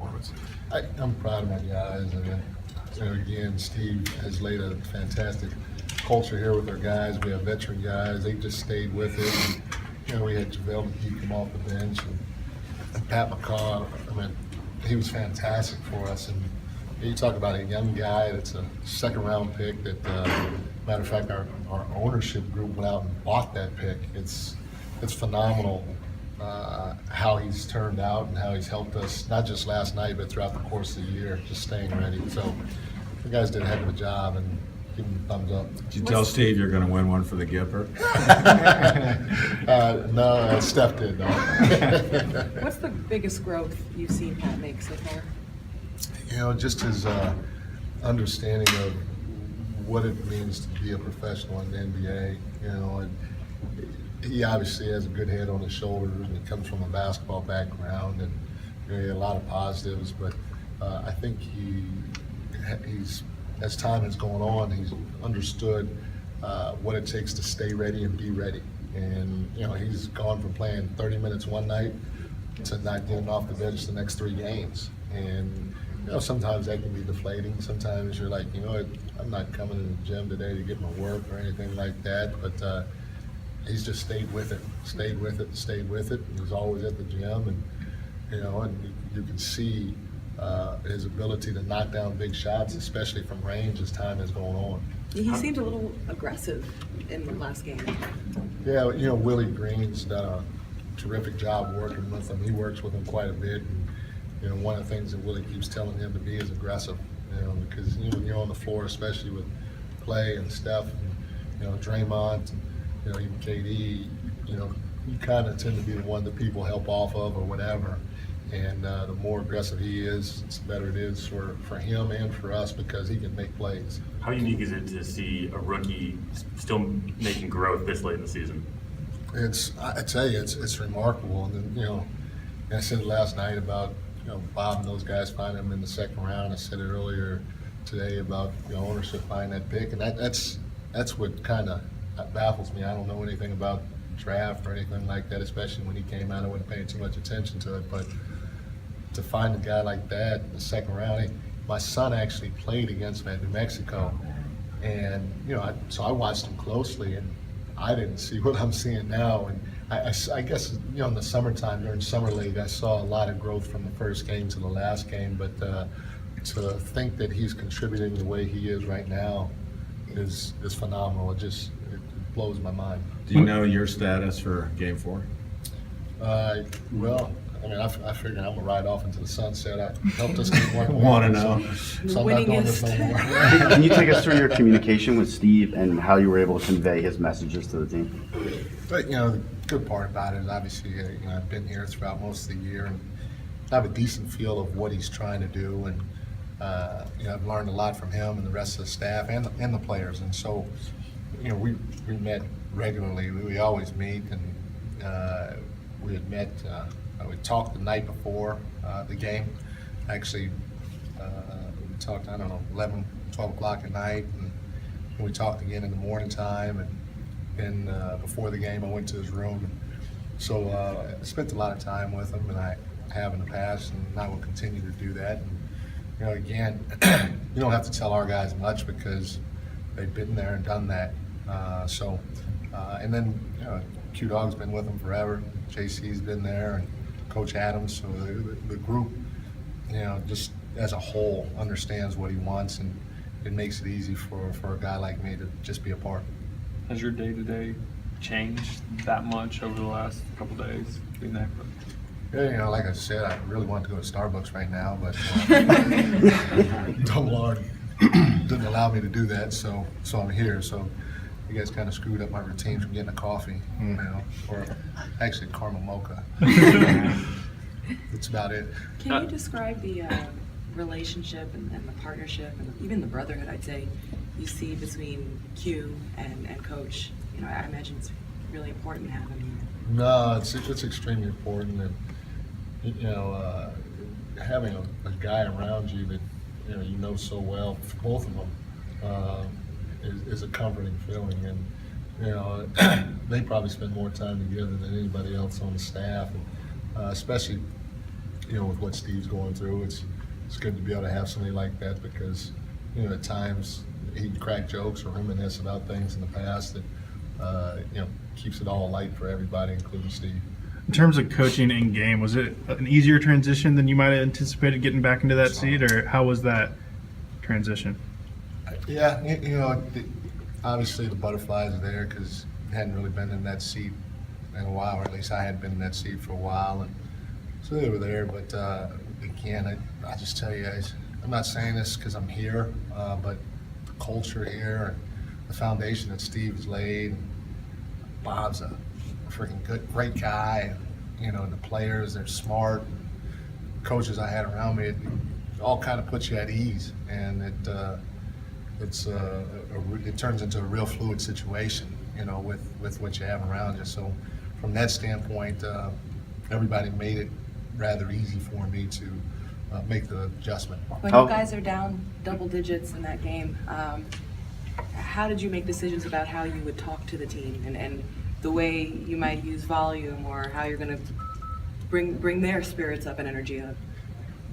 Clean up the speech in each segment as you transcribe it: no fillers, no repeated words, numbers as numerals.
I'm proud of my guys, and again, Steve has laid a fantastic culture here with our guys. We have veteran guys; they just stayed with it. And, we had JaVale McGee come off the bench, and Pat McCaw. I mean, he was fantastic for us. And you talk about a young guy that's a second-round pick. That, matter of fact, our ownership group went out and bought that pick. It's phenomenal. How he's turned out and how he's helped us, not just last night, but throughout the course of the year, just staying ready. So the guys did a heck of a job, and give him a thumbs up. Did you tell Steve you're going to win one for the Gipper? No, Steph did, though. What's the biggest growth you've seen Pat make so far? Just his understanding of what it means to be a professional in the NBA, and he obviously has a good head on his shoulders, and he comes from a basketball background, and he had a lot of positives. But I think he's as time has gone on, he's understood what it takes to stay ready and be ready. And he's gone from playing 30 minutes one night to not getting off the bench the next 3 games. And sometimes that can be deflating. Sometimes you're like, I'm not coming to the gym today to get my work or anything like that. But he's just stayed with it. He's always at the gym, and and you can see his ability to knock down big shots, especially from range, as time has gone on. He seemed a little aggressive in the last game. Yeah, Willie Green's done a terrific job working with him. He works with him quite a bit, and one of the things that Willie keeps telling him to be is aggressive. Because when you're on the floor, especially with Clay and Steph, and, Draymond. Even KD, you kind of tend to be the one that people help off of or whatever. And the more aggressive he is, the better it is for him and for us, because he can make plays. How unique is it to see a rookie still making growth this late in the season? I tell you, it's remarkable. And then, I said last night about Bob and those guys finding him in the second round. I said it earlier today about ownership buying that pick, and that's what kind of baffles me. I don't know anything about draft or anything like that, especially when he came out. I wasn't paying too much attention to it, but to find a guy like that in the second round, my son actually played against him at New Mexico, and so I watched him closely, and I didn't see what I'm seeing now. And I guess in the summertime during summer league, I saw a lot of growth from the first game to the last game, but to think that he's contributing the way he is right now is phenomenal. It blows my mind. Do you know your status for Game 4? Well, I figured I'm gonna ride off into the sunset. I helped us get 1-1. Want to know? So I'm not doing this no more. Can you take us through your communication with Steve and how you were able to convey his messages to the team? But the good part about it is obviously I've been here throughout most of the year, and I have a decent feel of what he's trying to do, and I've learned a lot from him and the rest of the staff and the players. And so we met regularly. We always meet, and we had met. We talked the night before the game. Actually, we talked, 11, 12 o'clock at night, and we talked again in the morning time. And then before the game, I went to his room. And so I spent a lot of time with him, and I have in the past, and I will continue to do that. And, again, you don't have to tell our guys much because they've been there and done that. And then Q-Dog's been with them forever. JC's been there, and Coach Adams. So the group, just as a whole, understands what he wants, and it makes it easy for a guy like me to just be a part. Has your day-to-day changed that much over the last couple days being there? Yeah, like I said, I really want to go to Starbucks right now, but Lord didn't allow me to do that, so I'm here. So you guys kind of screwed up my routine from getting a coffee, or actually a caramel mocha. That's about it. Can you describe the relationship and the partnership and even the brotherhood, I'd say, you see between Q and Coach? I imagine it's really important to have him here. No, it's extremely important, and having a guy around you that you know so well, for both of them, is a comforting feeling. And they probably spend more time together than anybody else on the staff, and, especially with what Steve's going through, it's good to be able to have somebody like that because, at times he'd crack jokes or reminisce about things in the past that, keeps it all light for everybody, including Steve. In terms of coaching in game, was it an easier transition than you might have anticipated getting back into that seat, or how was that transition? Yeah, obviously the butterflies are there because I hadn't really been in that seat in a while, or at least I hadn't been in that seat for a while, and so they were there. But again, I just tell you guys, I'm not saying this because I'm here, but the culture here, the foundation that Steve has laid, Bob's a freaking great guy. The players, they're smart. Coaches I had around me, it all kind of puts you at ease, and it turns into a real fluid situation, with what you have around you. So from that standpoint, everybody made it rather easy for me to make the adjustment. When you guys are down double digits in that game, how did you make decisions about how you would talk to the team and the way you might use volume or how you're going to bring their spirits up and energy up?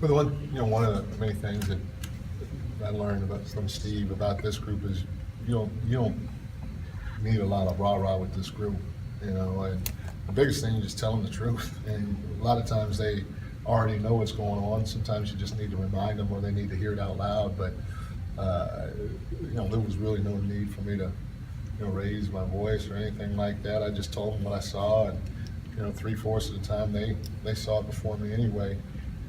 Well, one of the many things that I learned from Steve about this group is you don't need a lot of rah-rah with this group, and the biggest thing is just tell them the truth. And a lot of times they already know what's going on. Sometimes you just need to remind them or they need to hear it out loud. But there was really no need for me to raise my voice or anything like that. I just told them what I saw, and 3/4 of the time they saw it before me anyway.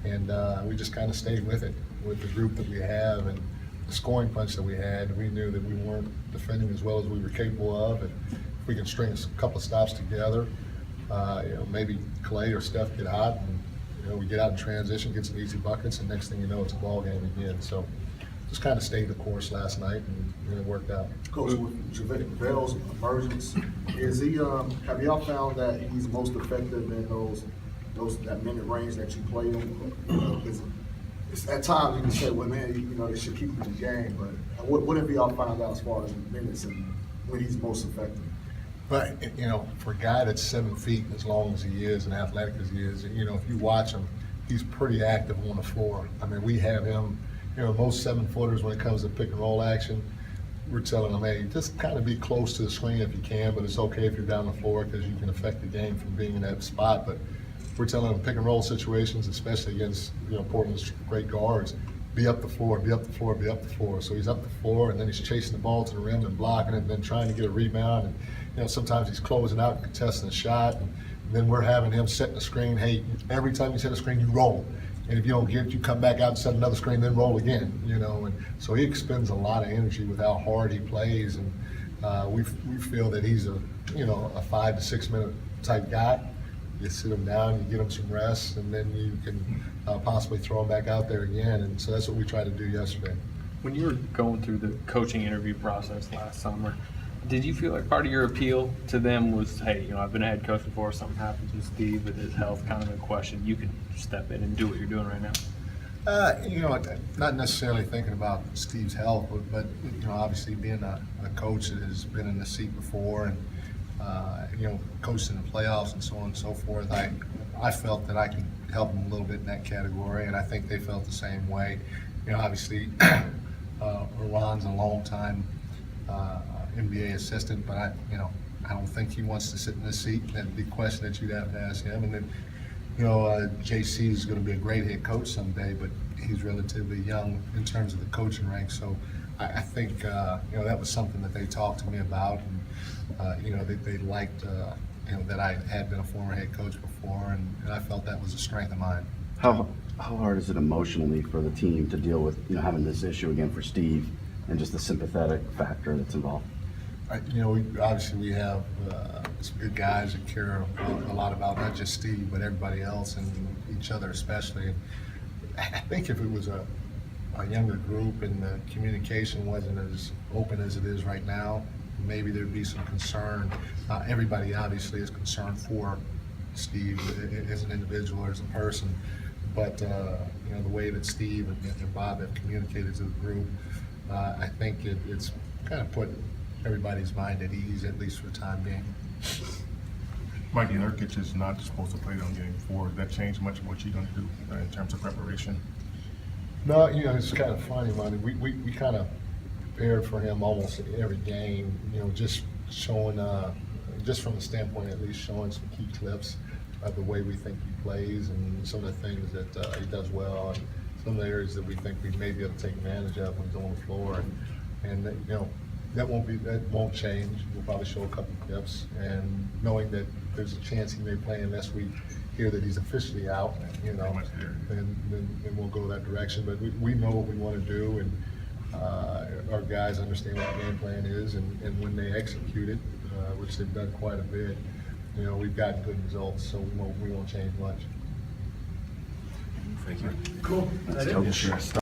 And we just kind of stayed with it, with the group that we have and the scoring punch that we had. We knew that we weren't defending as well as we were capable of, and if we can string a couple of stops together, maybe Clay or Steph get hot, and we get out in transition, get some easy buckets, and next thing you know, it's a ball game again. So just kind of stayed the course last night, and it worked out. Coach, with JaVale's emergence, is he? Have y'all found that he's most effective in that minute range that you play him? It's at times you can say, well, man, they should keep him in the game. But what have y'all found out as far as minutes and when he's most effective? But, for a guy that's 7 feet as long as he is and athletic as he is, if you watch him, he's pretty active on the floor. I mean, we have him, most 7-footers when it comes to pick and roll action, we're telling them, hey, just kind of be close to the screen if you can, but it's okay if you're down the floor because you can affect the game from being in that spot. But we're telling them pick and roll situations, especially against, Portland's great guards, be up the floor, be up the floor, be up the floor. So he's up the floor, and then he's chasing the ball to the rim and blocking it, and then trying to get a rebound. And, sometimes he's closing out and contesting a shot. And then we're having him setting the screen. Hey, every time you set a screen, you roll. And if you don't get it, you come back out and set another screen, then roll again, And so he expends a lot of energy with how hard he plays. And we feel that he's a 5 to 6 minute type guy. You sit him down, you get him some rest, and then you can possibly throw him back out there again. And so that's what we tried to do yesterday. When you were going through the coaching interview process last summer, did you feel like part of your appeal to them was, hey, I've been a head coach before, something happens with Steve with his health kind of in question, you can step in and do what you're doing right now? Not necessarily thinking about Steve's health, but obviously being a coach that has been in the seat before and coached in the playoffs and so on and so forth, I felt that I could help them a little bit in that category, and I think they felt the same way. Obviously, Ron's a long time NBA assistant, but I don't think he wants to sit in this seat. That'd be a question that you'd have to ask him. And then, JC is going to be a great head coach someday, but he's relatively young in terms of the coaching ranks. So I think that was something that they talked to me about, and they liked that I had been a former head coach before, and I felt that was a strength of mine. How hard is it emotionally for the team to deal with having this issue again for Steve and just the sympathetic factor that's involved? We have some good guys that care a lot about not just Steve, but everybody else and each other especially. I think if it was a younger group and the communication wasn't as open as it is right now, maybe there'd be some concern. Everybody obviously is concerned for Steve as an individual or as a person, but the way that Steve and Bob have communicated to the group, I think it's kind of put everybody's mind at ease, at least for the time being. Mikey Nurkic is not supposed to play on game 4. Does that change much of what you're going to do in terms of preparation? No, it's kind of funny, Monty. We kind of prepared for him almost every game, just showing, just from the standpoint at least, showing some key clips of the way we think he plays and some of the things that he does well and some of the areas that we think we may be able to take advantage of when he's on the floor. And that won't change. We'll probably show a couple clips, and knowing that there's a chance he may play unless we hear that he's officially out, then we'll go that direction. But we know what we want to do, and our guys understand what the game plan is, and when they execute it, which they've done quite a bit, we've gotten good results, so we won't change much. Thank you. Cool. That's Coach.